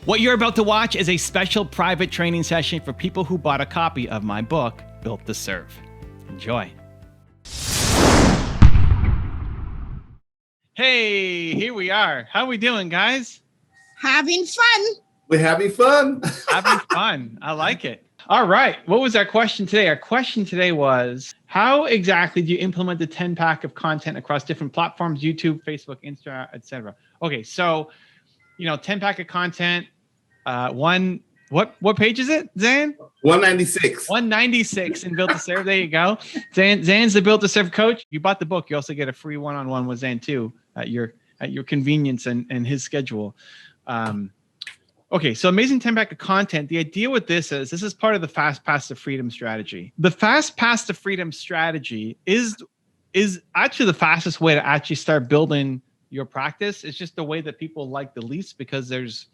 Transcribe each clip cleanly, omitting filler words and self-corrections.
What you're about to watch is a special private training session for people who bought a copy of my book, Built to Serve. Enjoy. Hey, here we are. How we doing, guys? Having fun. We're having fun. Having fun. I like it. All right. What was our question today? Our question today was, how exactly do you implement the 10-pack of content across different platforms, YouTube, Facebook, Instagram, etc.? Okay, so, 10-pack of content. What page is it, Zan? 196. 196 in Built to Serve. There you go. Zan's the Built to Serve coach. You bought the book. You also get a free one-on-one with Zan too at your convenience and his schedule. Okay, so amazing 10-pack of content. The idea with this is part of the Fast Path to Freedom strategy. The Fast Path to Freedom strategy is actually the fastest way to actually start building your practice. It's just the way that people like the least, because there's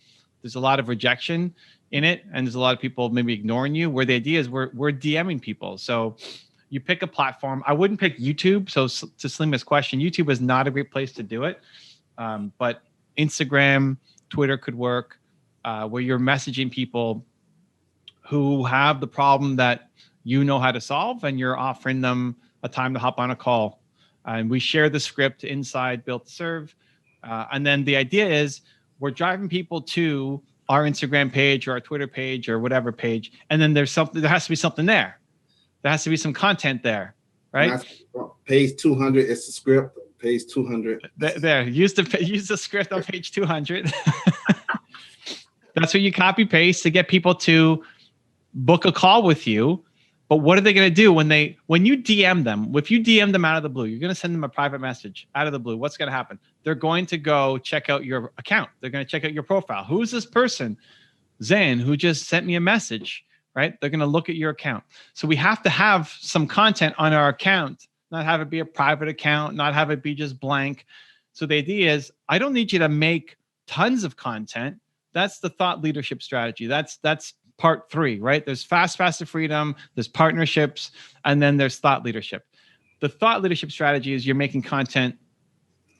a lot of rejection in it, and there's a lot of people maybe ignoring you, where the idea is we're DMing people. So you pick a platform. I wouldn't pick YouTube. So to Slima's question, YouTube is not a great place to do it. But Instagram, Twitter could work, where you're messaging people who have the problem that you know how to solve, and you're offering them a time to hop on a call. And we share the script inside Built to Serve. And then the idea is, we're driving people to our Instagram page or our Twitter page or whatever page. And then there has to be something there. There has to be some content there, right? Page 200 is the script. Page 200. There, use the script on page 200. That's where you copy paste to get people to book a call with you. But what are they going to do when you DM them? If you DM them out of the blue, you're going to send them a private message out of the blue. What's going to happen? They're going to go check out your account. They're going to check out your profile. Who's this person, Zan, who just sent me a message, right? They're going to look at your account. So we have to have some content on our account, not have it be a private account, not have it be just blank. So the idea is, I don't need you to make tons of content. That's the thought leadership strategy. That's part 3, right? There's Fast to Freedom, there's partnerships, and then there's thought leadership. The thought leadership strategy is you're making content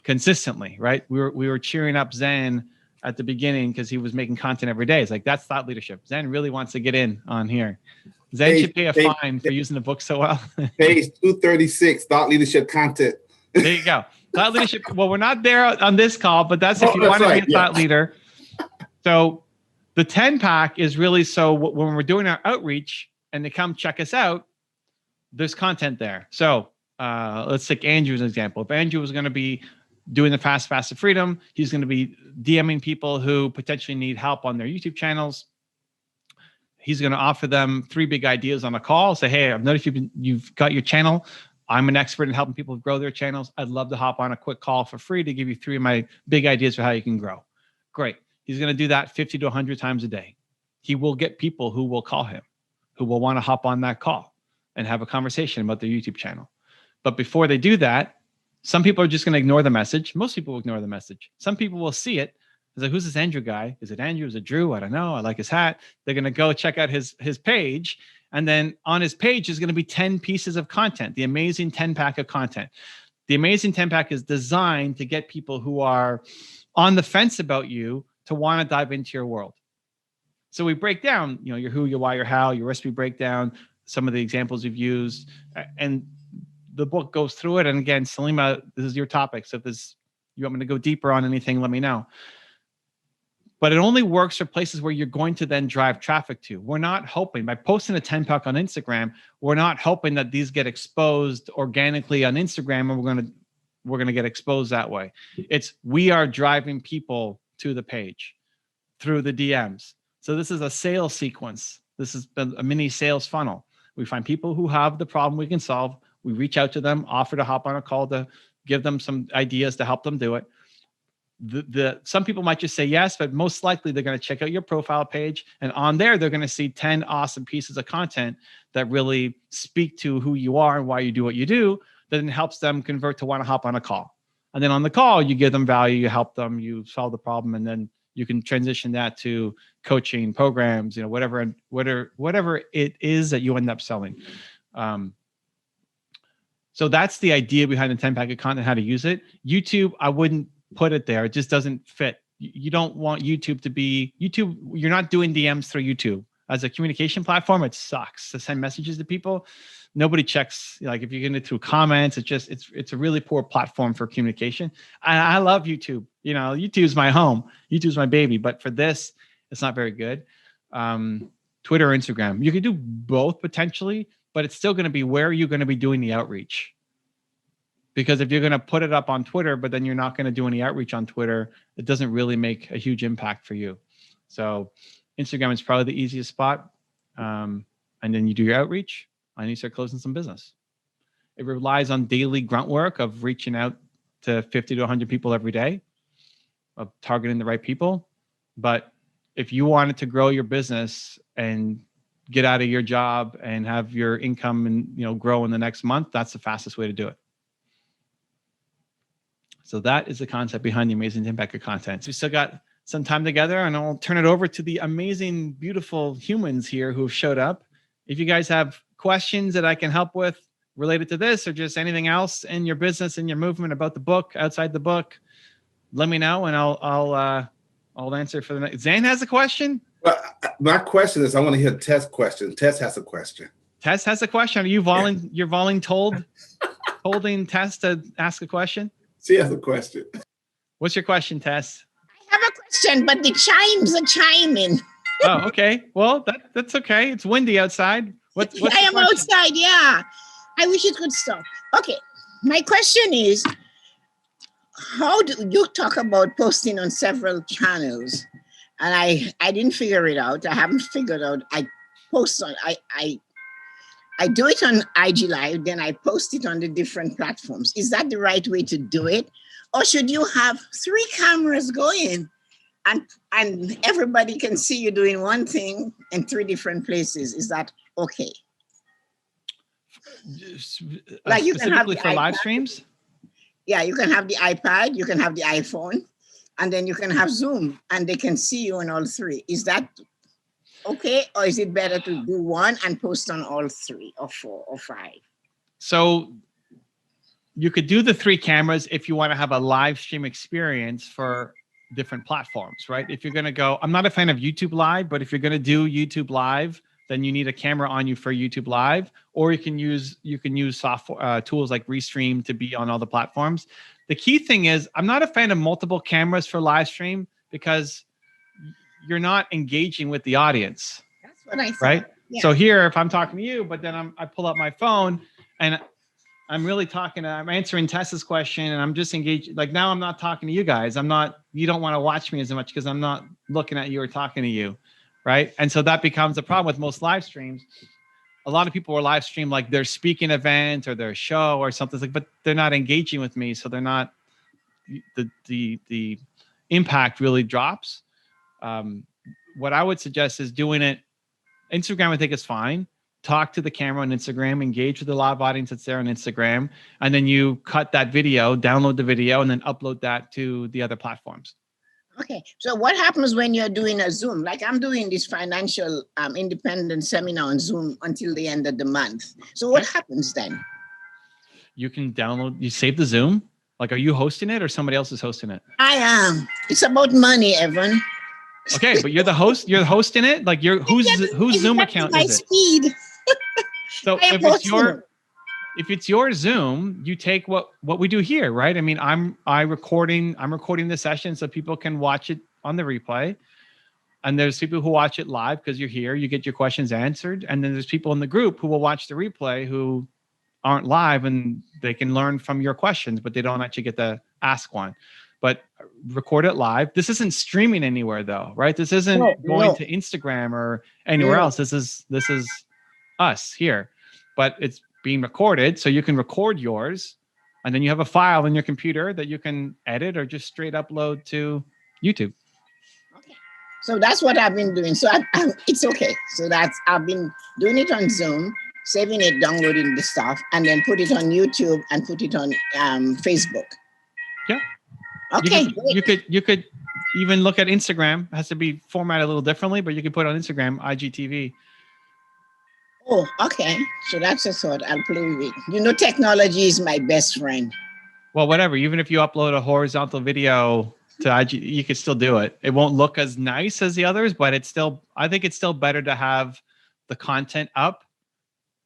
consistently, right? We were cheering up Zan at the beginning because he was making content every day. It's like, that's thought leadership. Zan really wants to get in on here. Zan should pay a fine for using the book so well. Page 236, thought leadership content. There you go. Thought leadership. Well, we're not there on this call, but that's if you want to be a thought leader. So the 10-pack is really, so when we're doing our outreach and they come check us out, there's content there. So let's take Andrew as an example. If Andrew was going to be doing the Fast to Freedom, he's going to be DMing people who potentially need help on their YouTube channels. He's going to offer them 3 big ideas on a call. Say, hey, I've noticed you've got your channel. I'm an expert in helping people grow their channels. I'd love to hop on a quick call for free to give you 3 of my big ideas for how you can grow. Great. He's going to do that 50 to 100 times a day. He will get people who will call him, who will want to hop on that call and have a conversation about their YouTube channel. But before they do that, some people are just going to ignore the message. Most people will ignore the message. Some people will see it. It's like, who's this Andrew guy? Is it Andrew? Is it Drew? I don't know. I like his hat. They're going to go check out his page. And then on his page is going to be 10 pieces of content, the amazing 10-pack of content. The amazing 10-pack is designed to get people who are on the fence about you to want to dive into your world. So we break down, your who, your why, your how, your recipe breakdown, some of the examples we've used, and the book goes through it. And again, Salima, this is your topic. So if you want me to go deeper on anything, let me know. But it only works for places where you're going to then drive traffic to. We're not hoping, by posting a 10-pack on Instagram, we're not hoping that these get exposed organically on Instagram and we're going to get exposed that way. We are driving people to the page through the DMs. So this is a sales sequence. This is a mini sales funnel. We find people who have the problem we can solve. We reach out to them, offer to hop on a call to give them some ideas to help them do it. Some people might just say yes, but most likely they're going to check out your profile page, and on there they're going to see 10 awesome pieces of content that really speak to who you are and why you do what you do. That then helps them convert to want to hop on a call. And then on the call, you give them value, you help them, you solve the problem, and then you can transition that to coaching programs, whatever it is that you end up selling. So that's the idea behind the 10-pack of content, how to use it. YouTube, I wouldn't put it there. It just doesn't fit. you don't want YouTube to be YouTube. You're not doing DMs through YouTube as a communication platform. It sucks to send messages to people. Nobody checks. Like if you're getting it through comments, it's a really poor platform for communication. I love YouTube. You know, YouTube's my home. YouTube's my baby. But for this, it's not very good. Twitter or Instagram. You could do both potentially, but it's still going to be where are you going to be doing the outreach? Because if you're going to put it up on Twitter, but then you're not going to do any outreach on Twitter, it doesn't really make a huge impact for you. So Instagram is probably the easiest spot. And then you do your outreach and you start closing some business. It relies on daily grunt work of reaching out to 50 to 100 people every day, of targeting the right people. But if you wanted to grow your business and get out of your job and have your income and grow in the next month, that's the fastest way to do it. So that is the concept behind the Amazing Impact of Content. So we still got some time together, and I'll turn it over to the amazing, beautiful humans here who have showed up. If you guys have questions that I can help with related to this or just anything else in your business and your movement about the book, outside the book, let me know, and I'll answer for the next. Zane has a question. Well, my question is, I want to hear Tess' question. Tess has a question. Tess has a question. Are you you're holding Tess to ask a question? She has a question. What's your question, Tess? I have a question, but the chimes are chiming. Oh, okay. Well, that's okay. It's windy outside. What's I am outside, yeah. I wish it could stop. Okay. My question is, how do you talk about posting on several channels? And I didn't figure it out. I haven't figured out. I post on, I do it on IG Live, then I post it on the different platforms. Is that the right way to do it? Or should you have 3 cameras going and everybody can see you doing one thing in 3 different places? Is that okay? Like you can have for iPad, live streams? Yeah, you can have the iPad, you can have the iPhone, and then you can have Zoom and they can see you on all 3. Is that okay? Or is it better to do one and post on all 3 or 4 or 5? So you could do the 3 cameras if you want to have a live stream experience for different platforms, right? If you're going to go, I'm not a fan of YouTube Live, but if you're going to do YouTube Live, then you need a camera on you for YouTube Live, or you can use software tools like Restream to be on all the platforms. The key thing is, I'm not a fan of multiple cameras for live stream because you're not engaging with the audience. That's what I thought. Right? Yeah. So here, if I'm talking to you, but then I pull up my phone and I'm really talking, I'm answering Tessa's question and I'm just engaged. Like now I'm not talking to you guys. You don't want to watch me as much because I'm not looking at you or talking to you. Right. And so that becomes a problem with most live streams. A lot of people will live stream like their speaking event or their show or something like, but they're not engaging with me. So they're not, the impact really drops. What I would suggest is doing it. Instagram, I think is fine. Talk to the camera on Instagram, engage with the live audience that's there on Instagram. And then you cut that video, download the video, and then upload that to the other platforms. Okay. So what happens when you're doing a Zoom? Like I'm doing this financial independent seminar on Zoom until the end of the month. So what happens then? You can you save the Zoom. Like, are you hosting it or somebody else is hosting it? I am. It's about money, Evan. Okay, but you're the host. You're hosting it. Like whose Zoom account is it? Speed. So if it's your Zoom, you take what we do here, right? I mean, I'm recording the session so people can watch it on the replay. And there's people who watch it live because you're here, you get your questions answered. And then there's people in the group who will watch the replay who aren't live and they can learn from your questions, but they don't actually get to ask one. But record it live. This isn't streaming anywhere though, right? This isn't going to Instagram or anywhere else. This is us here, but it's being recorded. So you can record yours and then you have a file in your computer that you can edit or just straight upload to YouTube. Okay. So that's what I've been doing. So it's okay. So I've been doing it on Zoom, saving it, downloading the stuff, and then put it on YouTube and put it on Facebook. Yeah. Okay. You could even look at Instagram. It has to be formatted a little differently, but you can put it on Instagram, IGTV. Oh, okay. So that's a thought. I'll play with it. Technology is my best friend. Well, whatever. Even if you upload a horizontal video You could still do it. It won't look as nice as the others, but I think it's still better to have the content up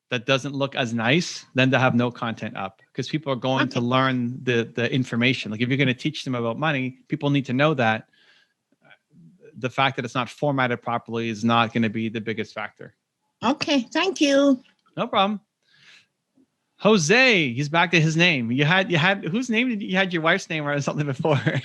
that doesn't look as nice than to have no content up, because people are going to learn the information. Like if you're going to teach them about money, people need to know that the fact that it's not formatted properly is not going to be the biggest factor. Okay, thank you. No problem. Jose, he's back to his name. You had whose name did you had your wife's name or something before? I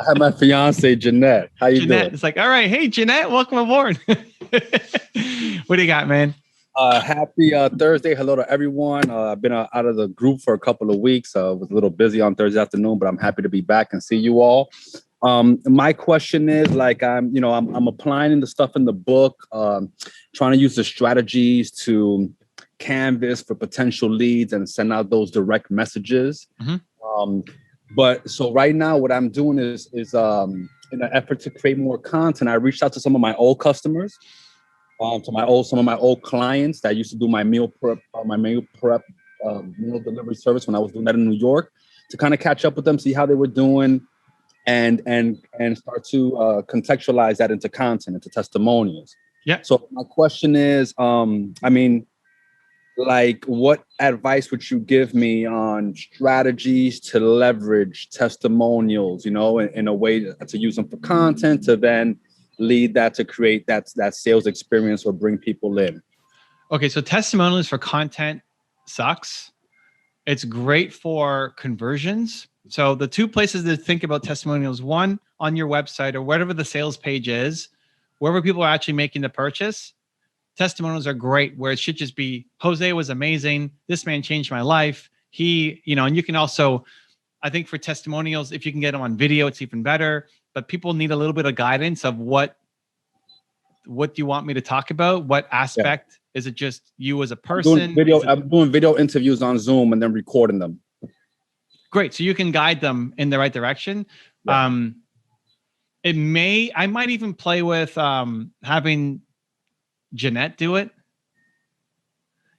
had my fiance Jeanette. How you doing? It's like, all right, hey Jeanette, welcome aboard. What do you got, man? Happy Thursday. Hello to everyone. I've been out of the group for a couple of weeks. Was a little busy on Thursday afternoon, but I'm happy to be back and see you all. My question is, like, I'm applying the stuff in the book, trying to use the strategies to canvas for potential leads and send out those direct messages. Mm-hmm. But so right now, what I'm doing is in an effort to create more content, I reached out to some of my old customers, some of my old clients that used to do my meal prep meal delivery service when I was doing that in New York, to kind of catch up with them, see how they were doing, and start to contextualize that into content, into testimonials. Yeah. So my question is, like, what advice would you give me on strategies to leverage testimonials, in a way to use them for content, to then lead that to create that sales experience or bring people in? Okay, so testimonials for content sucks. It's great for conversions. So the two places to think about testimonials: one, on your website or whatever the sales page is, wherever people are actually making the purchase. Testimonials are great, where it should just be, Jose was amazing. This man changed my life. He, and you can also, I think for testimonials, if you can get them on video, it's even better. But people need a little bit of guidance of what do you want me to talk about? What aspect? Yeah. Is it just you as a person? I'm doing video interviews on Zoom and then recording them. Great. So you can guide them in the right direction. Yeah. I might even play with having Jeanette do it,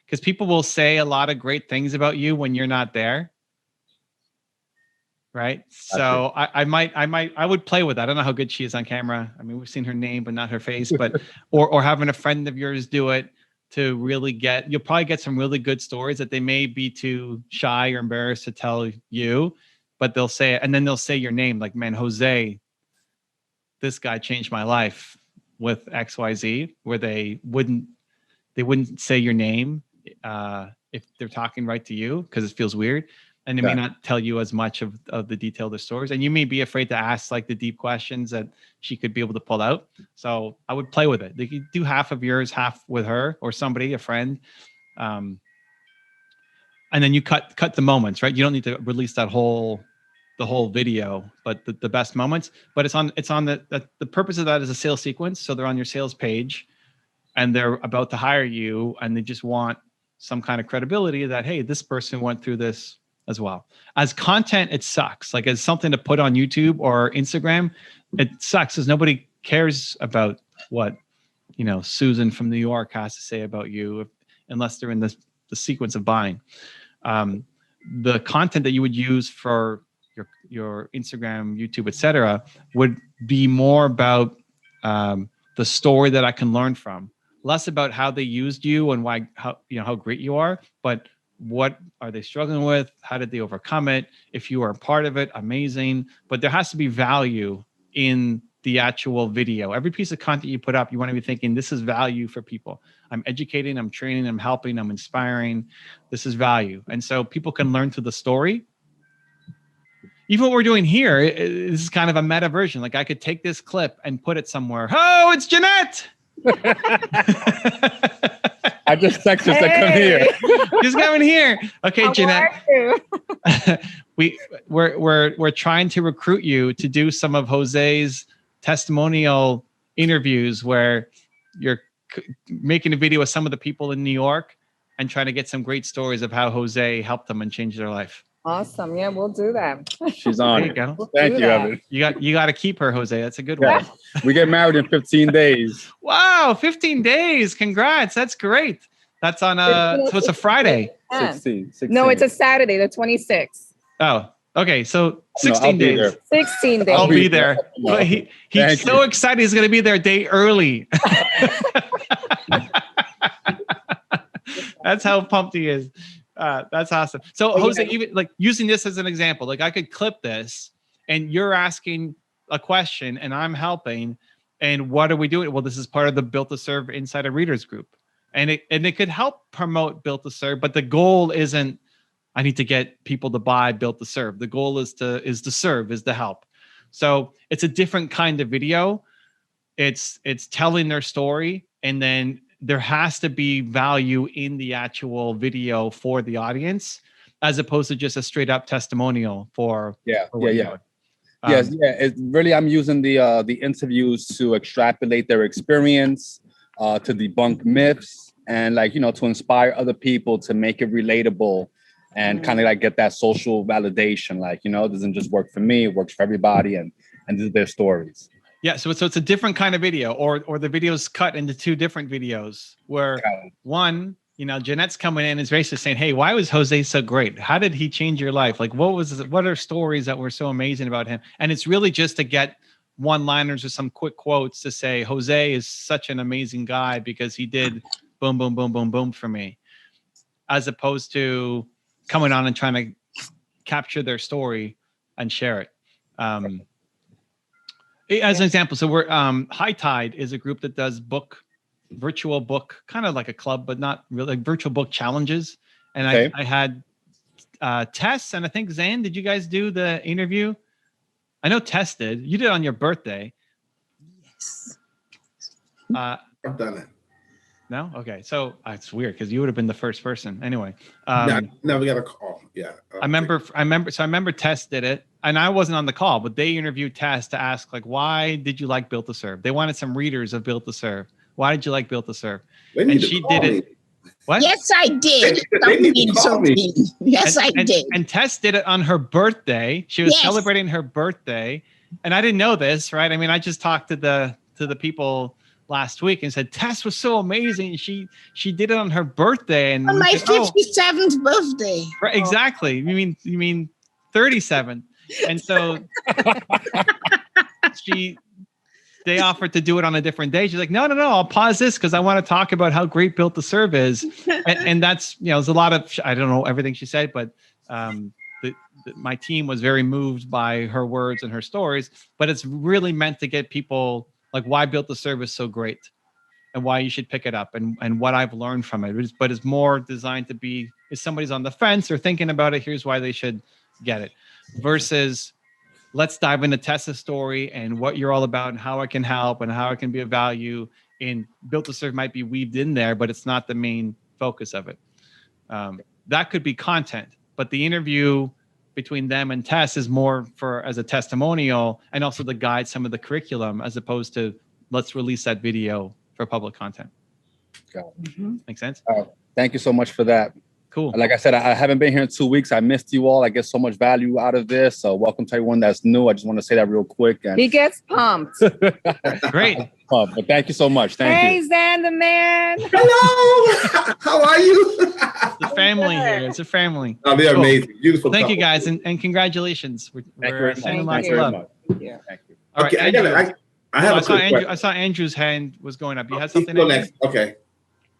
because people will say a lot of great things about you when you're not there. Right. So I would play with that. I don't know how good she is on camera. I mean, we've seen her name, but not her face, but, or having a friend of yours do it to really you'll probably get some really good stories that they may be too shy or embarrassed to tell you, but they'll say it. And then they'll say your name, like, man, Jose, this guy changed my life with XYZ, where they wouldn't say your name if they're talking right to you, because it feels weird, and they may not tell you as much of the detail of the stories, and you may be afraid to ask like the deep questions that she could be able to pull out. So I would play with it. You could do half of yours, half with her or somebody, a friend, and then you cut the moments, right? You don't need to release the whole video, but the best moments. But it's on the purpose of that is a sales sequence. So they're on your sales page and they're about to hire you, and they just want some kind of credibility that, hey, this person went through this as well. As content, it sucks. Like, as something to put on YouTube or Instagram, it sucks because nobody cares about what Susan from New York has to say about you, unless they're in the sequence of buying. The content that you would use for your Instagram, YouTube, etc., would be more about the story that I can learn from, less about how they used you and how great you are, but what are they struggling with? How did they overcome it? If you are a part of it, amazing. But there has to be value in the actual video. Every piece of content you put up, you want to be thinking, this is value for people. I'm educating, I'm training, I'm helping, I'm inspiring. This is value. And so people can learn through the story. Even what we're doing here is kind of a meta version. Like, I could take this clip and put it somewhere. Oh, it's Jeanette. I just texted to come here. Just coming here. Okay, how Jeanette. We're trying to recruit you to do some of Jose's testimonial interviews, where you're making a video with some of the people in New York and trying to get some great stories of how Jose helped them and changed their life. Awesome. Yeah, we'll do that. She's on. There you go. Thank you, Evan. You got to keep her, Jose. That's a good one. We get married in 15 days. Wow, 15 days. Congrats. That's great. That's on so it's a Friday. 16. No, it's a Saturday, the 26th. Oh, Okay, so No, 16 I'll be days. there. 16 days. I'll be be there. there. But he's Thank so you. excited he's going to be there a day early. That's how pumped he is. That's awesome. So Jose, even like using this as an example, like I could clip this and you're asking a question and I'm helping. And what are we doing? Well, this is part of the Built to Serve Insider Readers Group. And it could help promote Built to Serve, but the goal isn't I need to get people to buy Built to Serve. The goal is to serve, is to help. So it's a different kind of video. It's telling their story, and then there has to be value in the actual video for the audience, as opposed to just a straight up testimonial for what you're doing. Yes, It really, I'm using the interviews to extrapolate their experience, to debunk myths, and to inspire other people to make it relatable, and kind of like get that social validation. It doesn't just work for me; it works for everybody, and this is their stories. Yeah, so it's a different kind of video, or the video's cut into two different videos. Where one, Jeanette's coming in and is basically saying, "Hey, why was Jose so great? How did he change your life? Like, what are stories that were so amazing about him?" And it's really just to get one-liners or some quick quotes to say, "Jose is such an amazing guy because he did boom, boom, boom, boom, boom for me," as opposed to coming on and trying to capture their story and share it. As an example, so we're High Tide is a group that does virtual book, kind of like a club, but not really, like virtual book challenges. And I had Tess and I think Zan, did you guys do the interview? I know Tess did. You did on your birthday. Yes. I've done it. No? Okay. So it's weird because you would have been the first person. Anyway. Yeah, I never got a call. Yeah. I remember Tess did it, and I wasn't on the call, but they interviewed Tess to ask, like, why did you like Built to Serve? They wanted some readers of Built to Serve. Why did you like Built to Serve? And she did it. What? Yes, I did. They need to call me. Yes, I did. And Tess did it on her birthday. She was celebrating her birthday, and I didn't know this, right? I mean, I just talked to the people last week and said Tess was so amazing. She did it on her birthday, and on my 57th birthday. Right, exactly. You mean 37th, and so they offered to do it on a different day. She's like, no, I'll pause this because I want to talk about how great Built to Serve is, and that's there's a lot of I don't know everything she said, but my team was very moved by her words and her stories. But it's really meant to get people like why Built to Serve is so great, and why you should pick it up, and what I've learned from it. But it's more designed to be if somebody's on the fence or thinking about it, here's why they should get it, versus let's dive into Tessa's story and what you're all about and how I can help and how it can be of value. In Built to Serve might be weaved in there, but it's not the main focus of it. That could be content, but the interview between them and Tess is more as a testimonial and also to guide some of the curriculum as opposed to let's release that video for public content. Make sense? Thank you so much for that. Cool. Like I said, I haven't been here in 2 weeks. I missed you all. I get so much value out of this. So welcome to everyone that's new. I just want to say that real quick. And He gets pumped. Great. But thank you so much. Thank you. Hey, Zan the man. Hello. How are you? It's a family here. It's a family. Oh, they're amazing. Beautiful. Thank you couple. guys, and congratulations. We're sending lots Thank of you. love. Yeah. Thank you. All right, Okay, Andrew. I have a saw quick Andrew. question. I saw Andrew's hand was going up. You had Please something? go Andrew? next. Okay.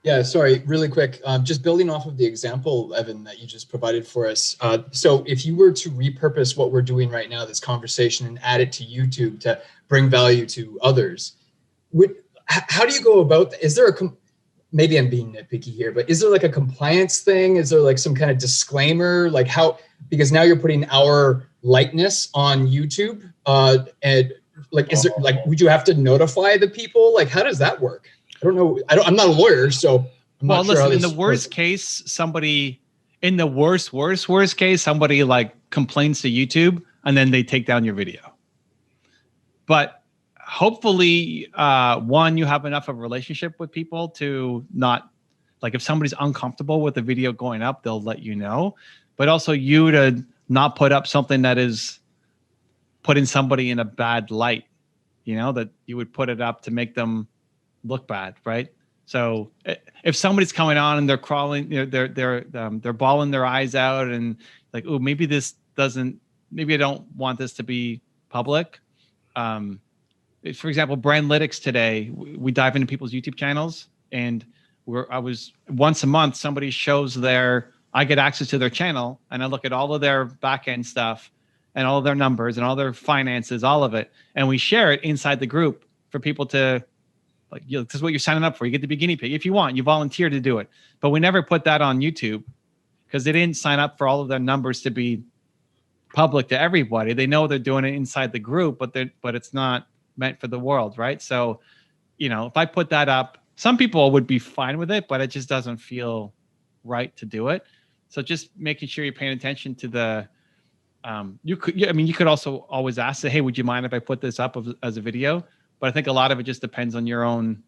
Yeah, sorry, really quick. Just building off of the example, Evan, that you just provided for us. So if you were to repurpose what we're doing right now, this conversation, and add it to YouTube to bring value to others, how do you go about that? Is there maybe I'm being nitpicky here, but is there like a compliance thing? Is there like some kind of disclaimer? Like how, because now you're putting our likeness on YouTube, and like, is there like, would you have to notify the people? Like, how does that work? I don't know. I'm not a lawyer, so I'm not sure. Listen, in the worst case, worst case, somebody like complains to YouTube and then they take down your video. But hopefully, one, you have enough of a relationship with people to not, like if somebody's uncomfortable with the video going up, they'll let you know. But also you to not put up something that is putting somebody in a bad light, that you would put it up to make them look bad, right? So if somebody's coming on and they're crawling, they're bawling their eyes out and like, oh, maybe this doesn't maybe I don't want this to be public. For example, Brandlytics today, we dive into people's YouTube channels, and I was once a month, somebody shows I get access to their channel, and I look at all of their back end stuff and all of their numbers and all their finances, all of it. And we share it inside the group for people to, like, this is what you're signing up for. You get to be guinea pig. If you want, you volunteer to do it. But we never put that on YouTube because they didn't sign up for all of their numbers to be public to everybody. They know they're doing it inside the group, but it's not meant for the world, right? So, if I put that up, some people would be fine with it, but it just doesn't feel right to do it. So just making sure you're paying attention to the, you could also always ask, say, hey, would you mind if I put this up as a video? But I think a lot of it just depends on your own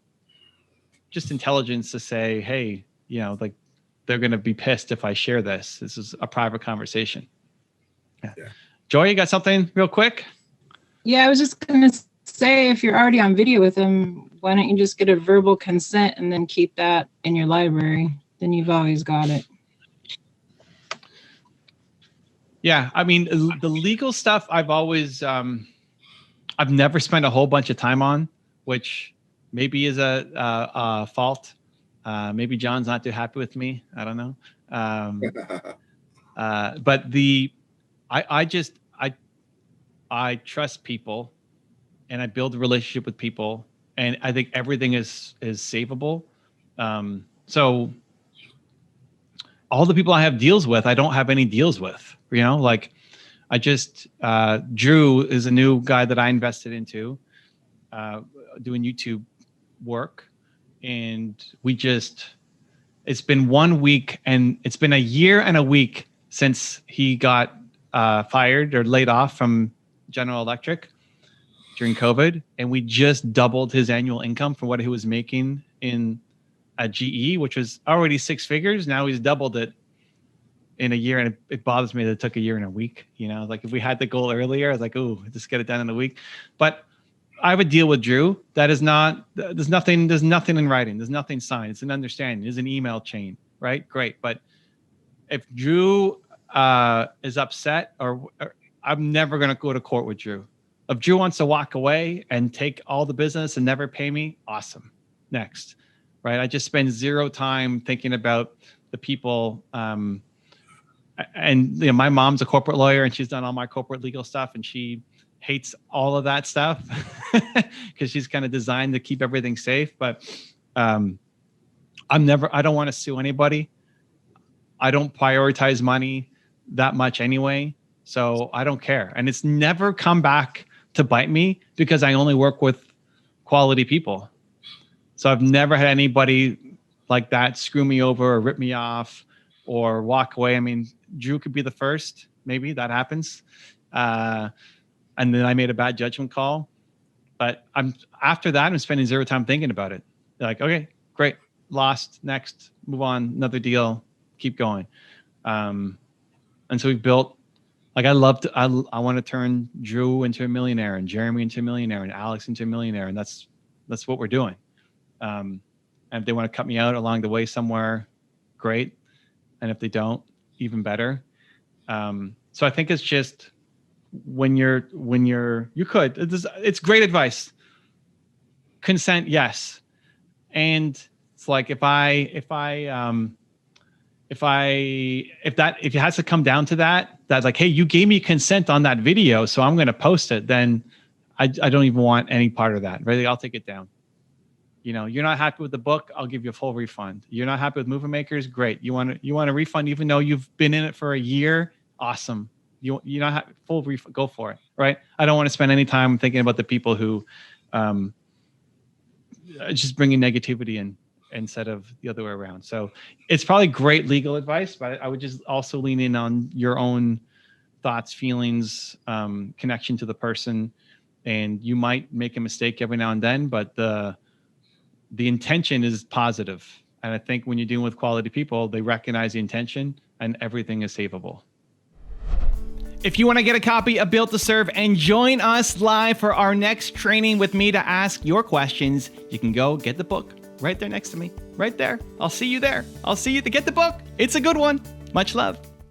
just intelligence to say, hey, like, they're going to be pissed if I share this. This is a private conversation. Yeah. Joy, you got something real quick? Yeah, I was just going to say, if you're already on video with them, why don't you just get a verbal consent and then keep that in your library? Then you've always got it. Yeah, I mean, the legal stuff I've always, I've never spent a whole bunch of time on, which maybe is a fault. Maybe John's not too happy with me. I don't know. But I trust people, and I build a relationship with people, and I think everything is savable. So all the people I have deals with, I don't have any deals with. Like, I just Drew is a new guy that I invested into doing YouTube work, and it's been 1 week, and it's been a year and a week since he got fired or laid off from General Electric during COVID, and we just doubled his annual income from what he was making at GE, which was already 6 figures. Now he's doubled it in a year, and it bothers me that it took a year and a week. Like, if we had the goal earlier, I was like, oh, just get it done in a week. But I have a deal with Drew that is not, there's nothing in writing. There's nothing signed. It's an understanding. It's an email chain, right? Great. But if Drew is upset, or I'm never going to go to court with Drew. If Drew wants to walk away and take all the business and never pay me, awesome. Next, right? I just spend zero time thinking about the people. And my mom's a corporate lawyer, and she's done all my corporate legal stuff, and she hates all of that stuff because she's kind of designed to keep everything safe. But I don't want to sue anybody. I don't prioritize money that much anyway, so I don't care. And it's never come back to bite me because I only work with quality people. So I've never had anybody like that screw me over or rip me off or walk away. I mean, Drew could be the first, maybe that happens. And then I made a bad judgment call, but after that, I'm spending zero time thinking about it. Like, okay, great. Lost, next, move on, another deal, keep going. And so we've built, like, I want to turn Drew into a millionaire, and Jeremy into a millionaire, and Alex into a millionaire. And that's what we're doing. And if they want to cut me out along the way somewhere, great. And if they don't, even better. So I think it's just it's great advice. Consent, yes. And it's like, if it has to come down to that's like, hey, you gave me consent on that video, so I'm going to post it, then I don't even want any part of that. Really, I'll take it down. You're not happy with the book, I'll give you a full refund. You're not happy with Movie Makers, great. You want a refund even though you've been in it for a year, awesome. You're not full refund, go for it, right? I don't want to spend any time thinking about the people who just bringing negativity in instead of the other way around. So it's probably great legal advice, but I would just also lean in on your own thoughts, feelings, connection to the person. And you might make a mistake every now and then, but the intention is positive. And I think when you're dealing with quality people, they recognize the intention, and everything is savable. If you want to get a copy of Built to Serve and join us live for our next training with me to ask your questions, you can go get the book right there next to me, right there. I'll see you there. I'll see you to get the book. It's a good one. Much love.